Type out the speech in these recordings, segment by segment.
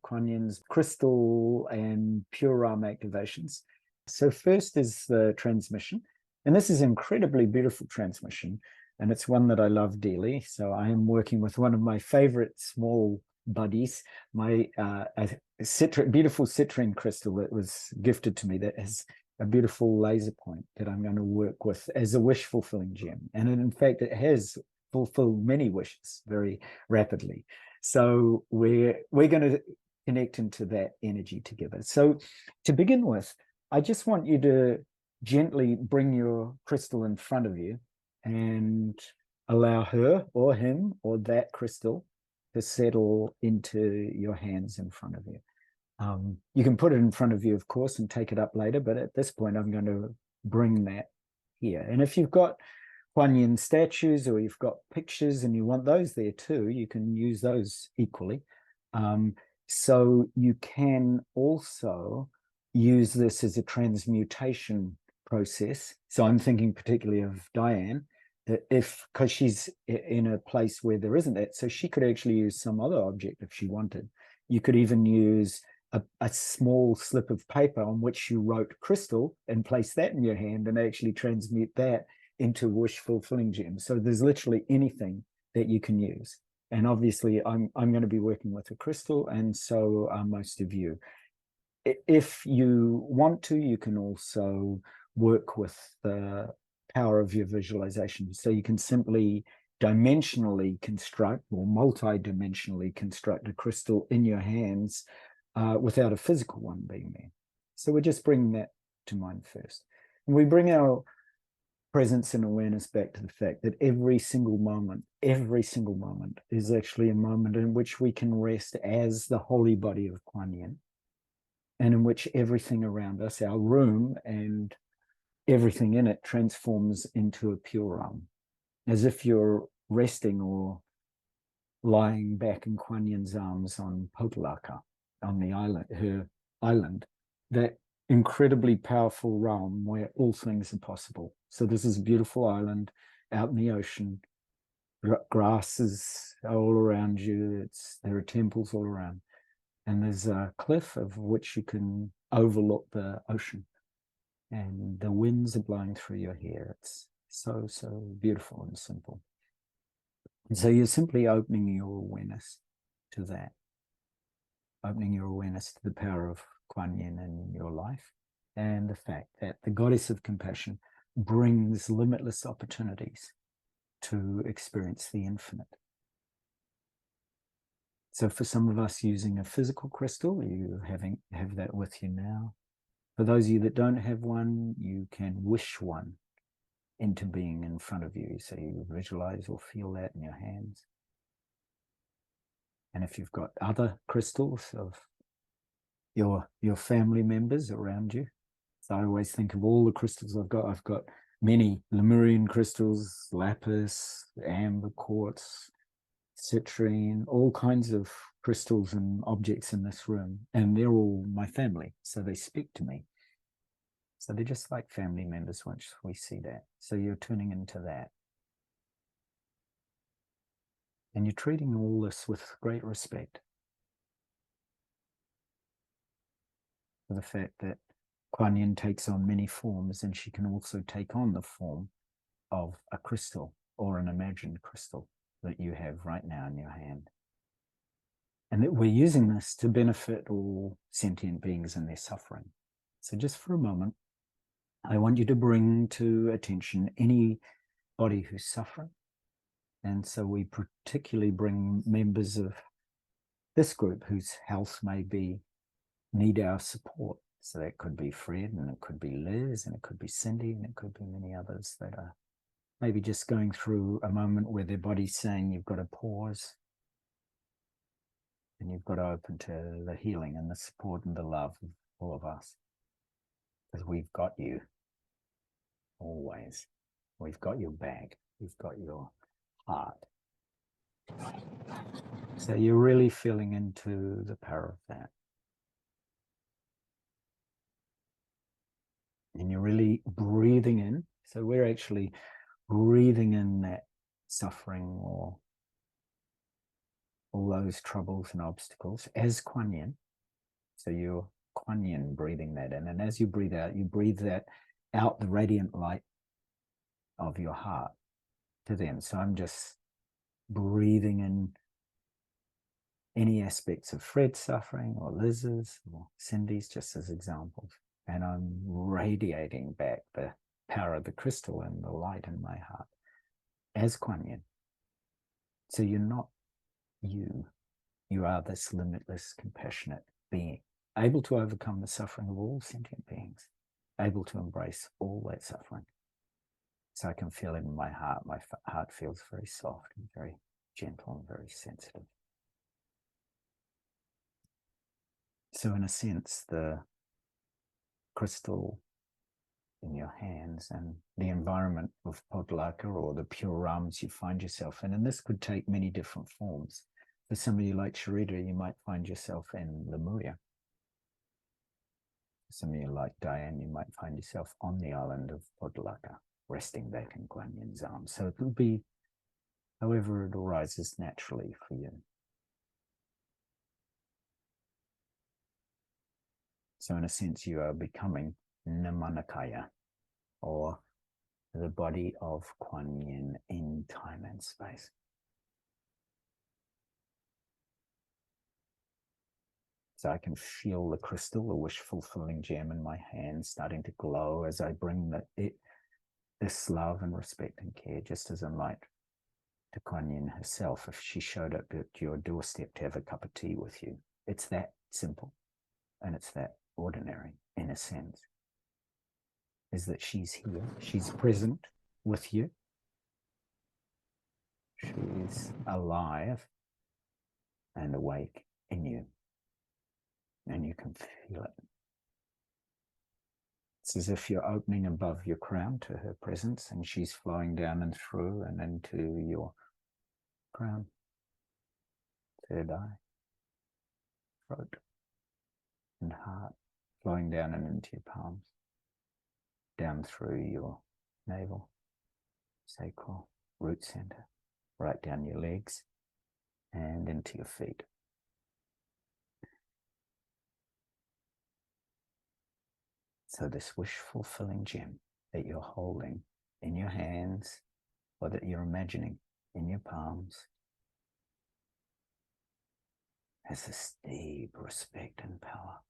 Kuan Yin's crystal and pure realm activations. So first is the transmission, and this is an incredibly beautiful transmission, and it's one that I love dearly. So I am working with one of my favorite small buddies, my beautiful citrine crystal that was gifted to me that has a beautiful laser point that I'm going to work with as a wish fulfilling gem. And in fact, it has fulfilled many wishes very rapidly. So we're going to connect into that energy together. So to begin with, I just want you to gently bring your crystal in front of you and allow her or him or that crystal to settle into your hands in front of you. You can put it in front of you, of course, and take it up later. But at this point, I'm going to bring that here. And if you've got Kuan Yin statues or you've got pictures and you want those there too, you can use those equally. So you can also use this as a transmutation process. So I'm thinking particularly of Diane, that because she's in a place where there isn't that, so she could actually use some other object if she wanted. You could even use a small slip of paper on which you wrote crystal and place that in your hand and actually transmute that into wish fulfilling gems. So there's literally anything that you can use. And obviously I'm going to be working with a crystal, and so are most of you. If you want to, you can also work with the power of your visualization. So you can simply dimensionally construct or multi-dimensionally construct a crystal in your hands without a physical one being there. So we're just bringing that to mind first. And we bring our presence and awareness back to the fact that every single moment is actually a moment in which we can rest as the holy body of Kuan Yin, and in which everything around us, our room and everything in it, transforms into a pure realm, as if you're resting or lying back in Kuan Yin's arms on Potalaka, on the island, her island, that incredibly powerful realm where all things are possible. So this is a beautiful island out in the ocean. Grasses are all around you. There are temples all around. And there's a cliff of which you can overlook the ocean. And the winds are blowing through your hair. It's so, so beautiful and simple. And so you're simply opening your awareness to that. Opening your awareness to the power of Kuan Yin in your life, and the fact that the goddess of compassion brings limitless opportunities to experience the infinite. So for some of us using a physical crystal, you have that with you now. For those of you that don't have one, you can wish one into being in front of you. So you visualize or feel that in your hands. And if you've got other crystals of your family members around you, so I always think of all the crystals I've got many Lemurian crystals, lapis, amber quartz, citrine, all kinds of crystals and objects in this room, and they're all my family, so they speak to me. So they're just like family members once we see that. So you're tuning into that. And you're treating all this with great respect for the fact that Kuan Yin takes on many forms, and she can also take on the form of a crystal or an imagined crystal that you have right now in your hand. And that we're using this to benefit all sentient beings in their suffering. So just for a moment, I want you to bring to attention anybody who's suffering. And so we particularly bring members of this group whose health may need our support. So that could be Fred, and it could be Liz, and it could be Cindy, and it could be many others that are maybe just going through a moment where their body's saying you've got to pause and you've got to open to the healing and the support and the love of all of us. Because we've got you always. We've got your back. We've got your heart. So you're really feeling into the power of that. And you're really breathing in. So we're actually breathing in that suffering or all those troubles and obstacles as Kuan Yin. So you're Kuan Yin breathing that in. And as you breathe that out the radiant light of your heart to them. So I'm just breathing in any aspects of Fred's suffering or Liz's or Cindy's, just as examples. And I'm radiating back the power of the crystal and the light in my heart as Kuan Yin. So you're not you. You are this limitless, compassionate being, able to overcome the suffering of all sentient beings, able to embrace all that suffering. So I can feel it in my heart. My heart feels very soft and very gentle and very sensitive. So in a sense, the crystal in your hands and the environment of Podlaka or the pure realms you find yourself in, and this could take many different forms. For some of you like Sharita, you might find yourself in Lemuria. For some of you like Diane, you might find yourself on the island of Podlaka, resting back in Kuan Yin's arms. So it will be however it arises naturally for you. So in a sense, you are becoming Nirmanakaya, or the body of Kuan Yin in time and space. So I can feel the crystal, the wish-fulfilling gem in my hand starting to glow as I bring this love and respect and care, just as in light to Kuan Yin herself if she showed up at your doorstep to have a cup of tea with you. It's that simple, and it's that ordinary in a sense, is that she's here, she's present with you, she's alive and awake in you, and you can feel it. It's as if you're opening above your crown to her presence, and she's flowing down and through and into your crown, third eye, throat, and heart, flowing down and into your palms, down through your navel, sacral, root center, right down your legs, and into your feet. So this wish-fulfilling gem that you're holding in your hands, or that you're imagining in your palms, has this deep respect and power.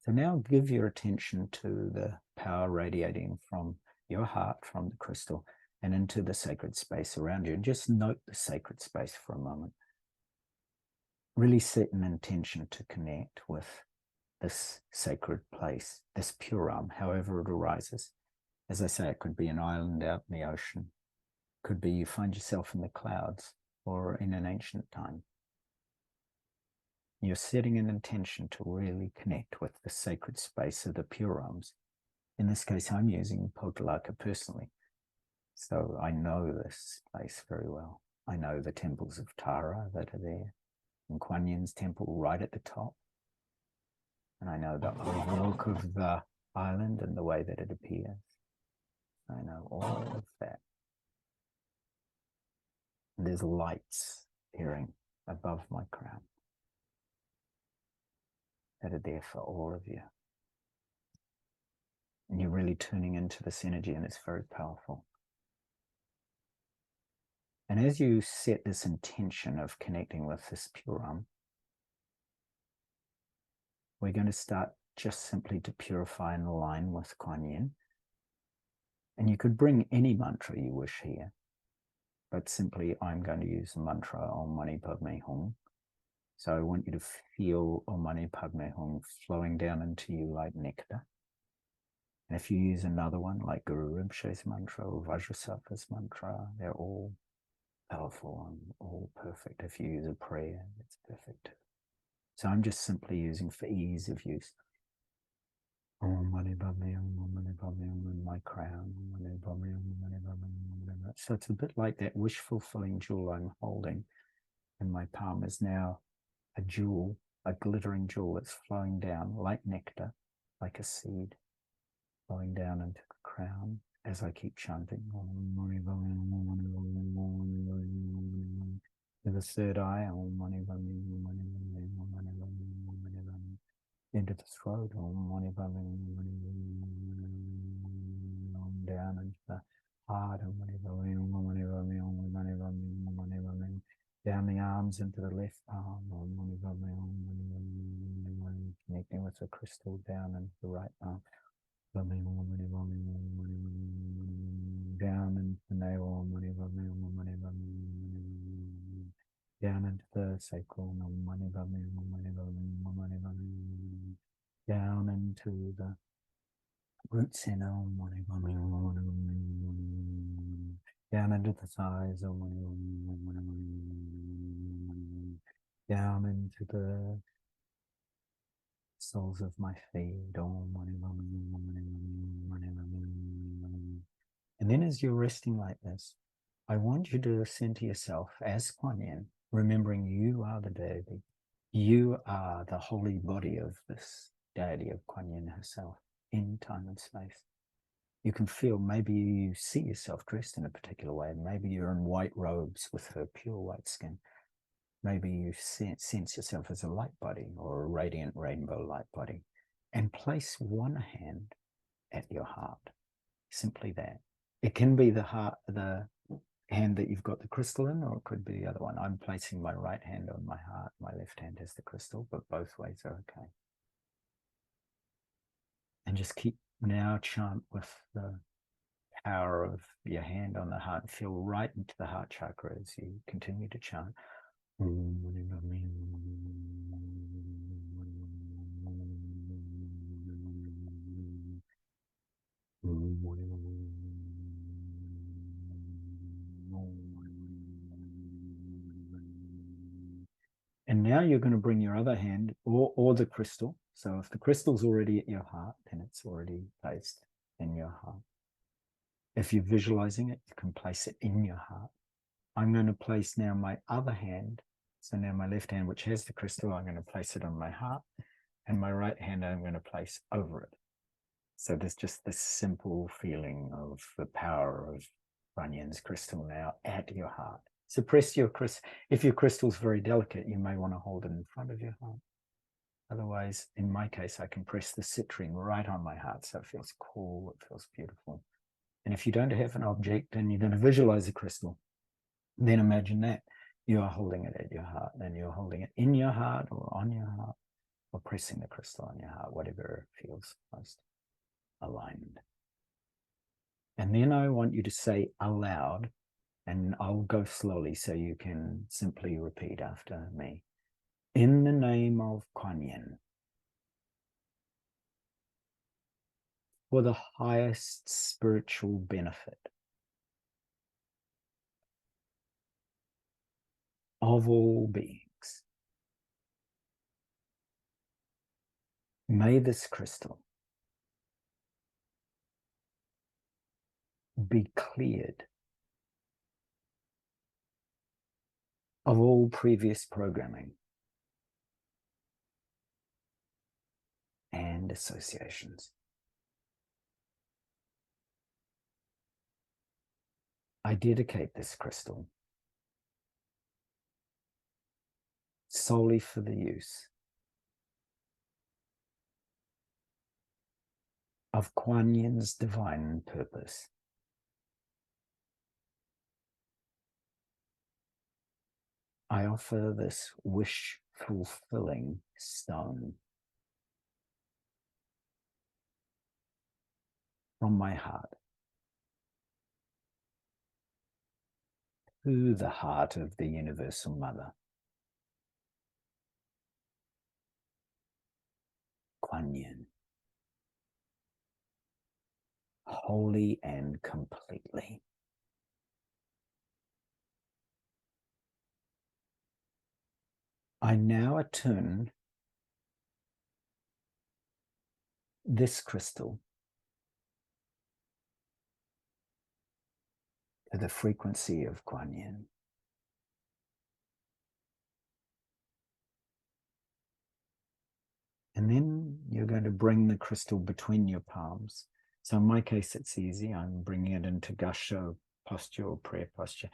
So now give your attention to the power radiating from your heart, from the crystal, and into the sacred space around you. And just note the sacred space for a moment. Really set an intention to connect with this sacred place, this pure realm, however it arises. As I say, it could be an island out in the ocean. It could be you find yourself in the clouds or in an ancient time. You're setting an intention to really connect with the sacred space of the pure realms. In this case, I'm using Podlaka personally. So I know this place very well. I know the temples of Tara that are there, and Kuan Yin's temple right at the top. And I know the overlook of the island and the way that it appears. I know all of that. And there's lights appearing above my crown that are there for all of you. And you're really tuning into this energy, and it's very powerful. And as you set this intention of connecting with this pure realm, we're going to start just simply to purify and align with Kuan Yin. And you could bring any mantra you wish here, but simply I'm going to use the mantra Om Mani Padme Hum. So I want you to feel Om Mani Padme Hum flowing down into you like nectar. And if you use another one like Guru Rinpoche's mantra or Vajrasattva's mantra, they're all powerful and all perfect. If you use a prayer, it's perfect. So I'm just simply using for ease of use. Om Mani Padme Hum, Om Mani Padme Hum in my crown. Om Mani Padme Hum, Om Mani Padme Hum, Om Mani Padme. So it's a bit like that wish-fulfilling jewel I'm holding in my palm is now a jewel, a glittering jewel that's flowing down like nectar, like a seed, flowing down into the crown, as I keep chanting. To the third eye, into the throat, down into the heart, down the arms into the left arm, connecting with the crystal down into the right arm, down into the navel, down into the sacral, down into the root center, down into the thighs, down into the soles of my feet. And then as you're resting like this, I want you to center yourself as Kuan Yin, remembering you are the deity. You are the holy body of this deity of Kuan Yin herself in time and space. You can feel, maybe you see yourself dressed in a particular way. Maybe you're in white robes with her pure white skin. Maybe you sense yourself as a light body or a radiant rainbow light body. And place one hand at your heart. Simply that. It can be the hand that you've got the crystal in, or it could be the other one. I'm placing my right hand on my heart. My left hand has the crystal, but both ways are okay. And just keep now chant with the power of your hand on the heart. Feel right into the heart chakra as you continue to chant. And now you're going to bring your other hand or the crystal. So if the crystal's already at your heart, then it's already placed in your heart. If you're visualizing it, you can place it in your heart. I'm going to place now my other hand. So now my left hand, which has the crystal, I'm going to place it on my heart. And my right hand, I'm going to place over it. So there's just this simple feeling of the power of Kuan Yin's crystal now at your heart. So press your crystal. If your crystal's very delicate, you may want to hold it in front of your heart. Otherwise, in my case, I can press the citrine right on my heart. So it feels cool, it feels beautiful. And if you don't have an object and you're going to visualize a crystal, then imagine that you are holding it at your heart, and you're holding it in your heart or on your heart, or pressing the crystal on your heart, whatever feels most aligned. And then I want you to say aloud, and I'll go slowly so you can simply repeat after me. In the name of Kuan Yin, for the highest spiritual benefit of all beings, may this crystal be cleared of all previous programming and associations. I dedicate this crystal solely for the use of Kuan Yin's divine purpose. I offer this wish-fulfilling stone from my heart to the heart of the Universal Mother, Kuan Yin, wholly and completely. I now attune this crystal to the frequency of Kuan Yin. And then you're going to bring the crystal between your palms So in my case, it's easy. I'm bringing it into gusho posture or prayer posture,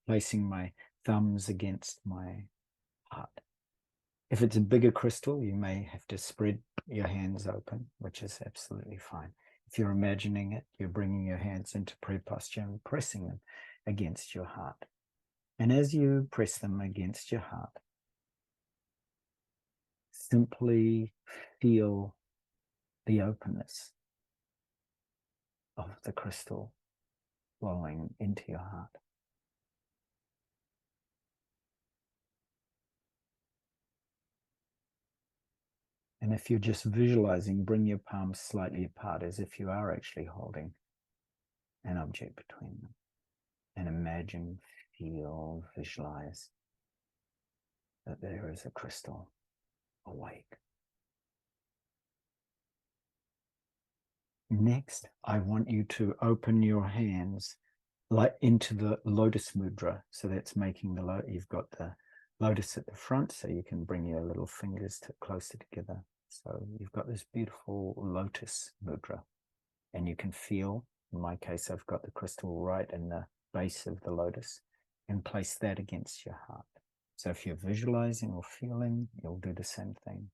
placing my thumbs against my heart. If it's a bigger crystal, you may have to spread your hands open, which is absolutely fine. If you're imagining it, you're bringing your hands into prayer posture and pressing them against your heart. And as you press them against your heart, simply feel the openness of the crystal flowing into your heart. And if you're just visualizing, bring your palms slightly apart as if you are actually holding an object between them. And imagine, feel, visualize that there is a crystal awake. Next, I want you to open your hands like into the lotus mudra. So that's making the you've got the lotus at the front, so you can bring your little fingers closer together. So you've got this beautiful lotus mudra, and you can feel, in my case, I've got the crystal right in the base of the lotus, and place that against your heart. So if you're visualizing or feeling, you'll do the same thing.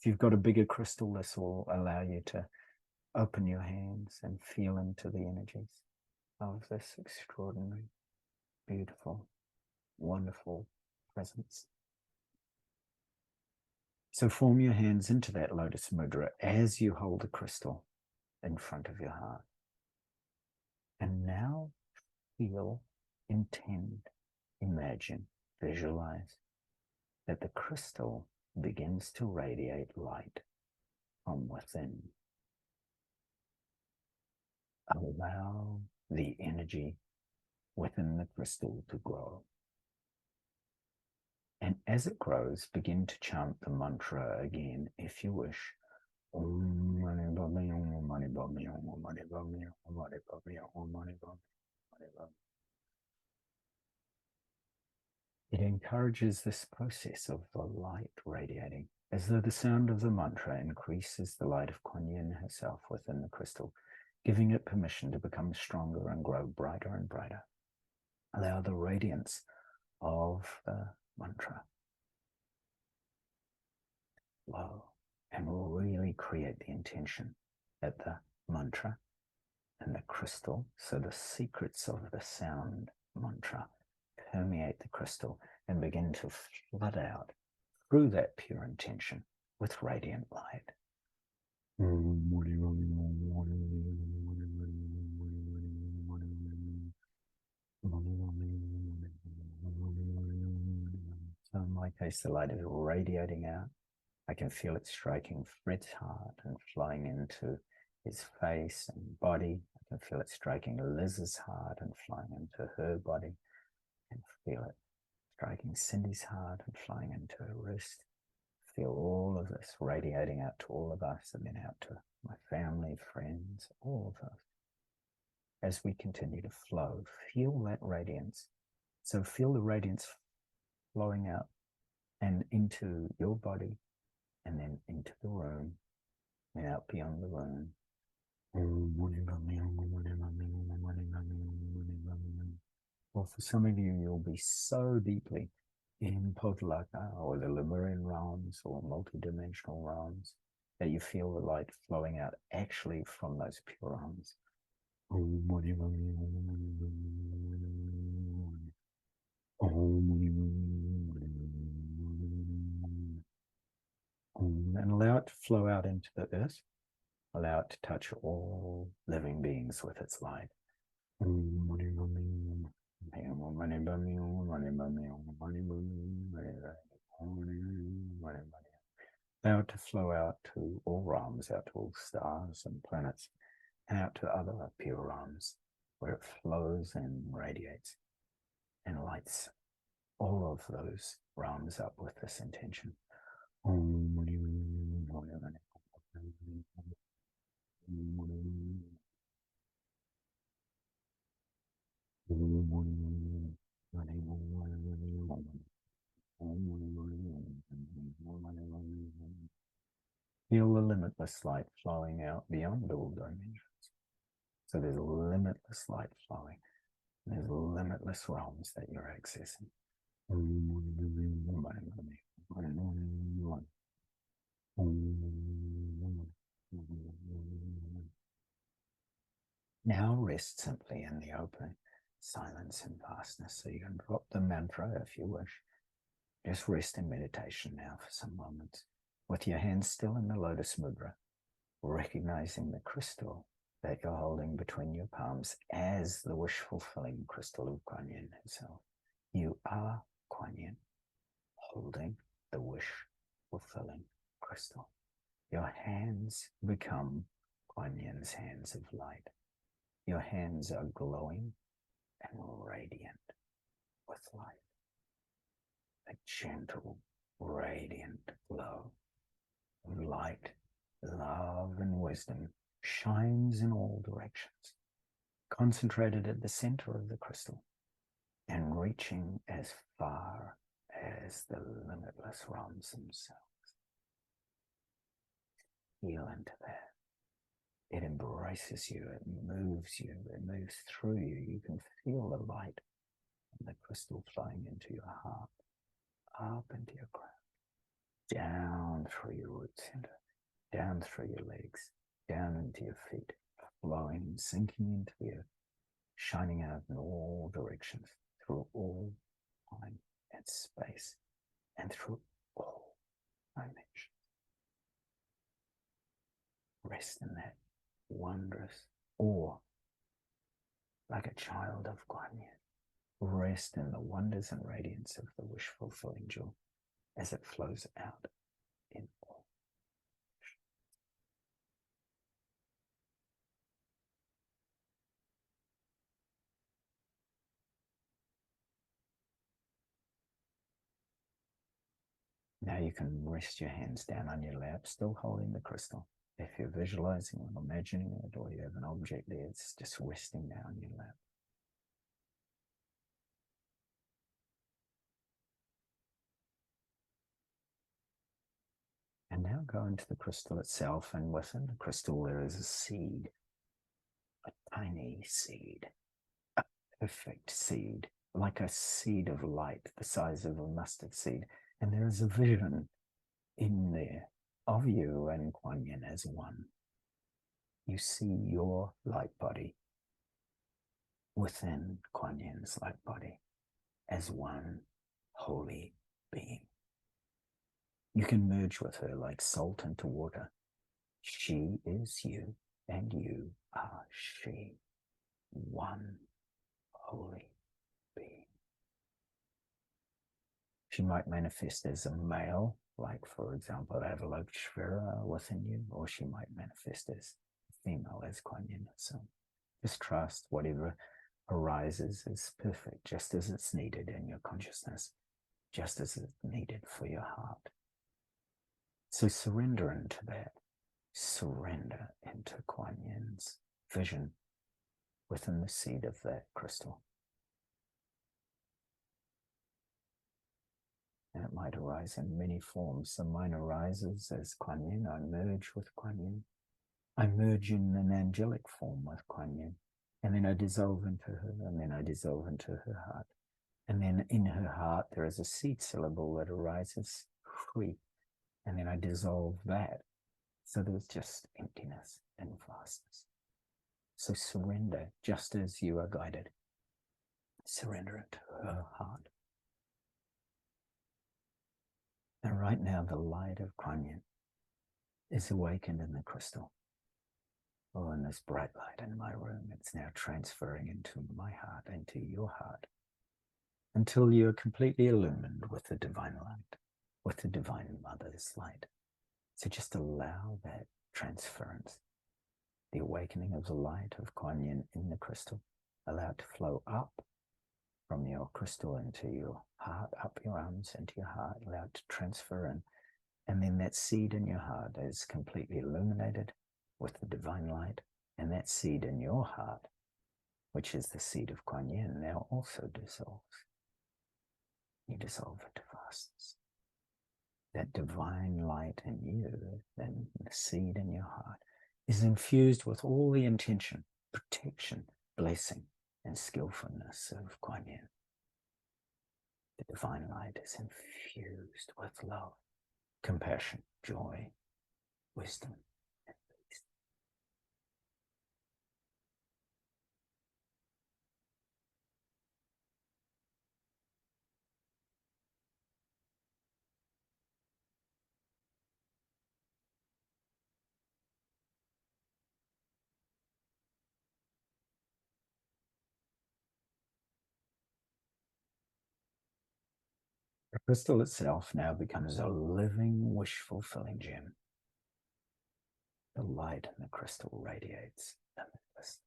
If you've got a bigger crystal, this will allow you to open your hands and feel into the energies of this extraordinary, beautiful, wonderful presence. So form your hands into that lotus mudra as you hold the crystal in front of your heart. And now feel, intend, imagine, visualize that the crystal begins to radiate light from within. Allow the energy within the crystal to grow. And as it grows, begin to chant the mantra again if you wish. Om mani padme hum, mani padme hum, mani padme hum, mani padme hum, mani padme hum. It encourages this process of the light radiating, as though the sound of the mantra increases the light of Kuan Yin herself within the crystal, giving it permission to become stronger and grow brighter and brighter. Allow the radiance of the mantra flow, and will really create the intention that the mantra and the crystal, so the secrets of the sound mantra, permeate the crystal and begin to flood out through that pure intention with radiant light. So in my case, the light is radiating out. I can feel it striking Fred's heart and flowing into his face and body. I can feel it striking Liz's heart and flowing into her body. I can feel it striking Cindy's heart and flying into her wrist. Feel all of this radiating out to all of us and then out to my family, friends, all of us. As we continue to flow, feel that radiance. So feel the radiance flowing out and into your body and then into the room and out beyond the room. Well, for some of you, you'll be so deeply in Potalaka or the Lemurian realms or multidimensional realms that you feel the light flowing out actually from those pure realms. And allow it to flow out into the earth. Allow it to touch all living beings with its light. Allow it to flow out to all realms, out to all stars and planets, and out to other pure realms, where it flows and radiates and lights all of those realms up with this intention. Feel the limitless light flowing out beyond all dimensions. So there's limitless light flowing. There's limitless realms that you're accessing. Now rest simply in the open silence and vastness. So you can drop the mantra if you wish. Just rest in meditation now for some moments, with your hands still in the lotus mudra, recognizing the crystal that you're holding between your palms as the wish-fulfilling crystal of Kuan Yin himself. You are Kuan Yin, holding the wish-fulfilling crystal. Your hands become Kuan Yin's hands of light. Your hands are glowing and radiant with light. A gentle, radiant glow of light, love, and wisdom shines in all directions, concentrated at the center of the crystal and reaching as far as the limitless realms themselves. Feel into that. It embraces you, it moves through you. You can feel the light and the crystal flowing into your heart, up into your crown, down through your root center, down through your legs, down into your feet, flowing, sinking into the earth, shining out in all directions, through all time and space, and through all dimensions. Rest in that wondrous awe, like a child of Kuan Yin. Rest in the wonders and radiance of the wish-fulfilling jewel as it flows out in all. Now you can rest your hands down on your lap, still holding the crystal. If you're visualizing or imagining it, or you have an object there, it's just resting down on your lap. And now go into the crystal itself, and within the crystal there is a seed, a tiny seed, a perfect seed, like a seed of light, the size of a mustard seed. And there is a vision in there of you and Kuan Yin as one. You see your light body within Kuan Yin's light body as one holy being. You can merge with her like salt into water. She is you, and you are she. One holy being. She might manifest as a male, like, for example, Avalokiteshvara within you, or she might manifest as female, as Kuan Yin. So just trust whatever arises is perfect, just as it's needed in your consciousness, just as it's needed for your heart. So surrender into that. Surrender into Kuan Yin's vision within the seed of that crystal. And it might arise in many forms. So mine arises as Kuan Yin. I merge with Kuan Yin. I merge in an angelic form with Kuan Yin. And then I dissolve into her, and then I dissolve into her heart. And then in her heart, there is a seed syllable that arises free. And then I dissolve that. So there's just emptiness and vastness. So surrender just as you are guided. Surrender it to her heart. And right now, the light of Kuan Yin is awakened in the crystal. Oh, and this bright light in my room, it's now transferring into my heart, into your heart, until you're completely illumined with the divine light, with the Divine Mother's light. So just allow that transference, the awakening of the light of Kuan Yin in the crystal. Allow it to flow up from your crystal into your heart, up your arms into your heart. Allow it to transfer in. And then that seed in your heart is completely illuminated with the divine light. And that seed in your heart, which is the seed of Kuan Yin, now also dissolves. You dissolve into vastness. That divine light in you, then the seed in your heart, is infused with all the intention protection, blessing, and skillfulness of Kuan Yin. The divine light is infused with love, compassion, joy, wisdom, and peace. The crystal itself now becomes a living, wish-fulfilling gem. The light in the crystal radiates limitless.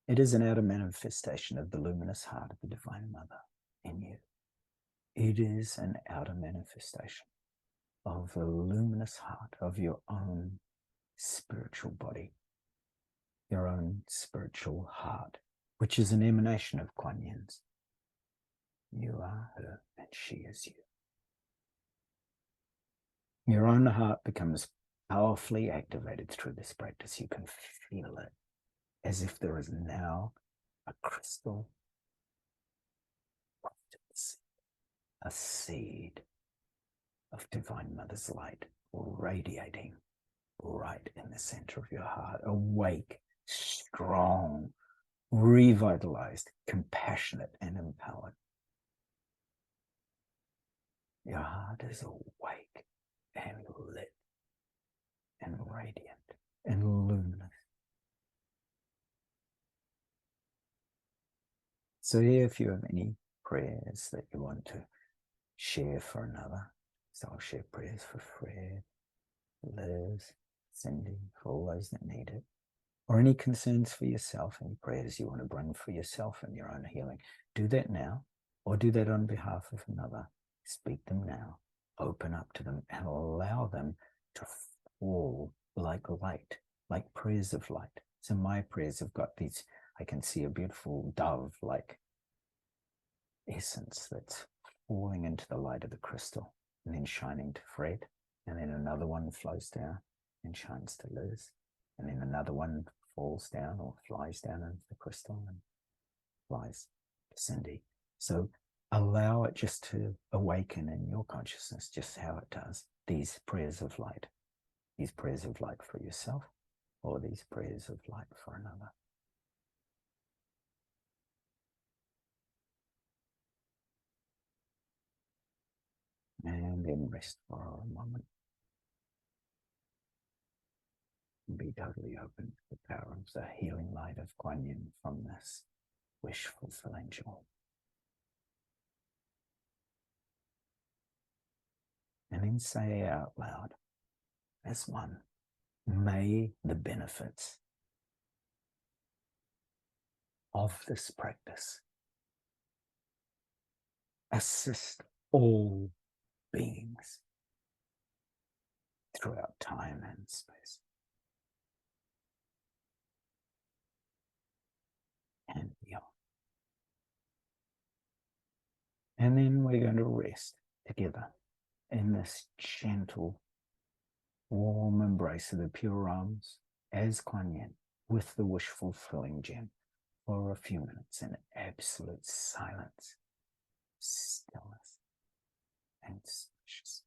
It is an outer manifestation of the luminous heart of the Divine Mother in you. It is an outer manifestation of the luminous heart of your own spiritual body, your own spiritual heart, which is an emanation of Kuan Yin's. You are her and she is you. Your own heart becomes powerfully activated through this practice. You can feel it as if there is now a crystal, a seed of Divine Mother's light radiating right in the center of your heart, awake, strong, revitalized, compassionate, and empowered. Your heart is awake and lit and radiant and luminous. So here, if you have any prayers that you want to share for another, so I'll share prayers for Fred, Liz, Cindy, for all those that need it, or any concerns for yourself, any prayers you want to bring for yourself and your own healing. Do that now, or do that on behalf of another. Speak them now, open up to them, and allow them to fall like light, like prayers of light. So my prayers have got these, I can see a beautiful dove-like essence that's falling into the light of the crystal and then shining to Fred, and then another one flows down and shines to Liz, and then another one falls down or flies down into the crystal and flies to Cindy. So allow it just to awaken in your consciousness just how it does. These prayers of light for yourself, or these prayers of light for another. And then rest for a moment. And be totally open to the power of the healing light of Kuan Yin from this wish-fulfilling joy. And then say out loud, as one, may the benefits of this practice assist all beings throughout time and space and beyond. And then we're going to rest together in this gentle, warm embrace of the pure arms as Kuan Yin with the wish-fulfilling gem for a few minutes in absolute silence, stillness, and spaciousness.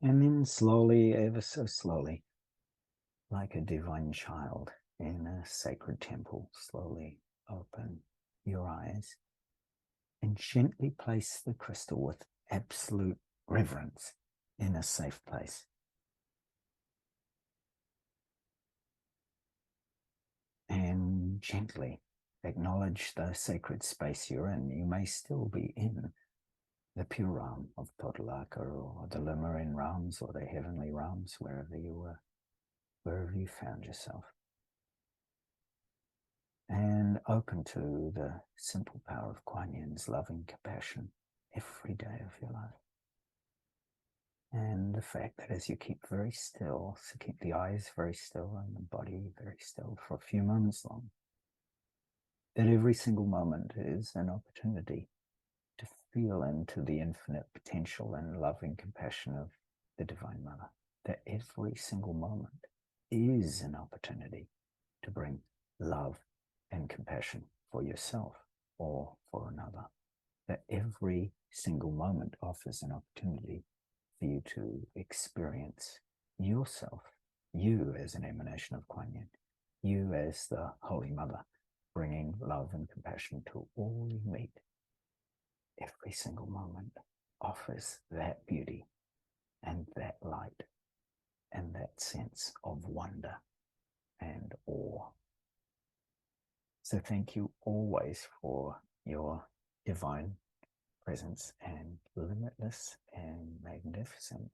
And then slowly, ever so slowly, like a divine child in a sacred temple, slowly open your eyes and gently place the crystal with absolute reverence in a safe place. And gently acknowledge the sacred space you're in. You may still be in the pure realm of Totalaka or the Lemurian realms or the heavenly realms, wherever you were, wherever you found yourself. And open to the simple power of Kuan Yin's loving compassion every day of your life. And the fact that as you keep very still, so keep the eyes very still and the body very still for a few moments long, that every single moment is an opportunity to feel into the infinite potential and loving compassion of the Divine Mother. That every single moment is an opportunity to bring love and compassion for yourself or for another. That every single moment offers an opportunity for you to experience yourself, you as an emanation of Kuan Yin, you as the Holy Mother, bringing love and compassion to all you meet. Every single moment offers that beauty and that light and that sense of wonder and awe. So thank you always for your divine presence and limitless and magnificent